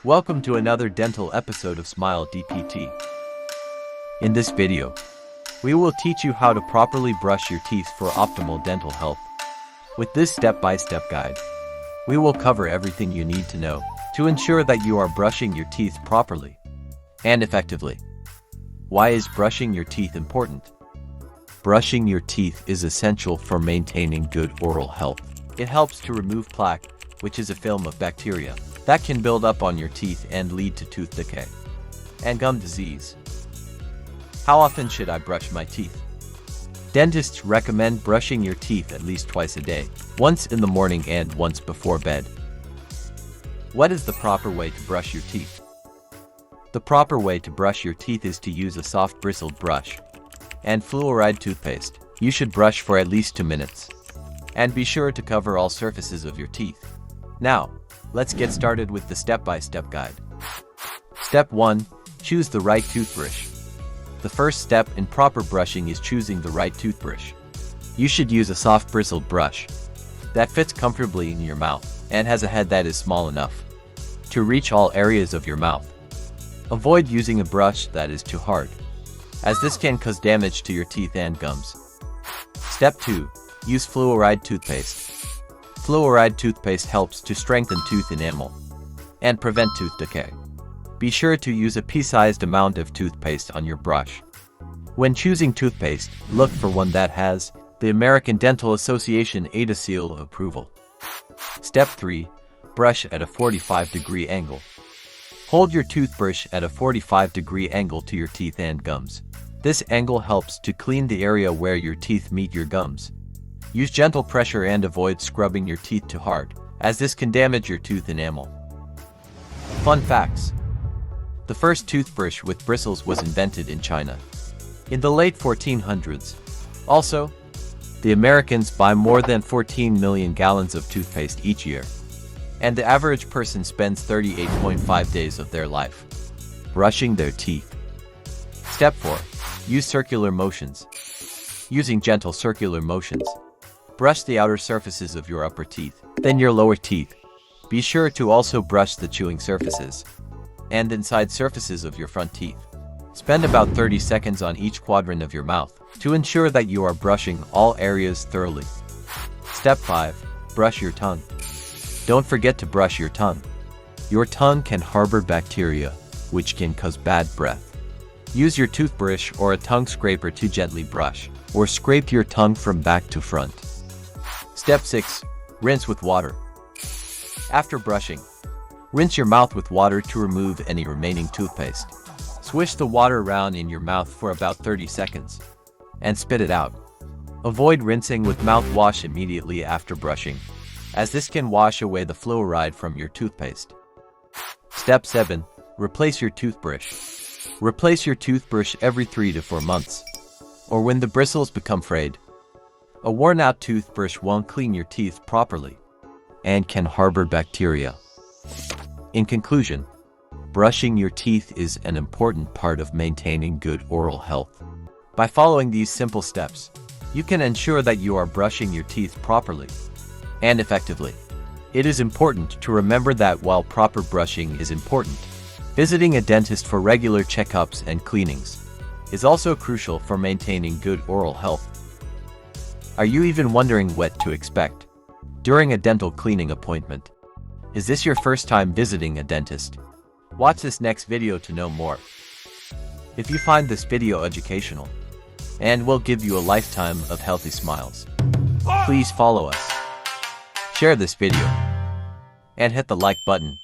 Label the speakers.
Speaker 1: Welcome to another dental episode of SmileDPT. In this video, we will teach you how to properly brush your teeth for optimal dental health. With this step-by-step guide, we will cover everything you need to know to ensure that you are brushing your teeth properly and effectively. Why is brushing your teeth important? Brushing your teeth is essential for maintaining good oral health. It helps to remove plaque, which is a film of bacteria that can build up on your teeth and lead to tooth decay and gum disease. How often should I brush my teeth? Dentists recommend brushing your teeth at least twice a day, once in the morning and once before bed. What is the proper way to brush your teeth? The proper way to brush your teeth is to use a soft bristled brush and Fluoride Toothpaste. You should brush for at least 2 minutes. And be sure to cover all surfaces of your teeth. Now, let's get started with the step-by-step guide. Step 1. Choose the right toothbrush. The first step in proper brushing is choosing the right toothbrush. You should use a soft bristled brush that fits comfortably in your mouth and has a head that is small enough to reach all areas of your mouth. Avoid using a brush that is too hard, as this can cause damage to your teeth and gums. Step 2. Use Fluoride Toothpaste. Fluoride toothpaste helps to strengthen tooth enamel and prevent tooth decay. Be sure to use a pea-sized amount of toothpaste on your brush. When choosing toothpaste, look for one that has the American Dental Association ADA seal of approval. Step 3. Brush at a 45-degree angle. Hold your toothbrush at a 45-degree angle to your teeth and gums. This angle helps to clean the area where your teeth meet your gums. Use gentle pressure and avoid scrubbing your teeth too hard, as this can damage your tooth enamel. Fun facts. The first toothbrush with bristles was invented in China in the late 1400s. Also, the Americans buy more than 14 million gallons of toothpaste each year, and the average person spends 38.5 days of their life brushing their teeth. Step 4. Use circular motions. Using gentle circular motions, brush the outer surfaces of your upper teeth, then your lower teeth. Be sure to also brush the chewing surfaces and inside surfaces of your front teeth. Spend about 30 seconds on each quadrant of your mouth to ensure that you are brushing all areas thoroughly. Step 5. Brush your tongue. Don't forget to brush your tongue. Your tongue can harbor bacteria, which can cause bad breath. Use your toothbrush or a tongue scraper to gently brush or scrape your tongue from back to front. Step 6. Rinse with water. After brushing, rinse your mouth with water to remove any remaining toothpaste. Swish the water around in your mouth for about 30 seconds and spit it out. Avoid rinsing with mouthwash immediately after brushing, as this can wash away the fluoride from your toothpaste. Step 7. Replace your toothbrush. Replace your toothbrush every 3 to 4 months, or when the bristles become frayed. A worn-out toothbrush won't clean your teeth properly and can harbor bacteria. In conclusion, brushing your teeth is an important part of maintaining good oral health. By following these simple steps, you can ensure that you are brushing your teeth properly and effectively. It is important to remember that while proper brushing is important, visiting a dentist for regular checkups and cleanings is also crucial for maintaining good oral health. Are you even wondering what to expect during a dental cleaning appointment? Is this your first time visiting a dentist? Watch this next video to know more. If you find this video educational and will give you a lifetime of healthy smiles, please follow us, share this video, and hit the like button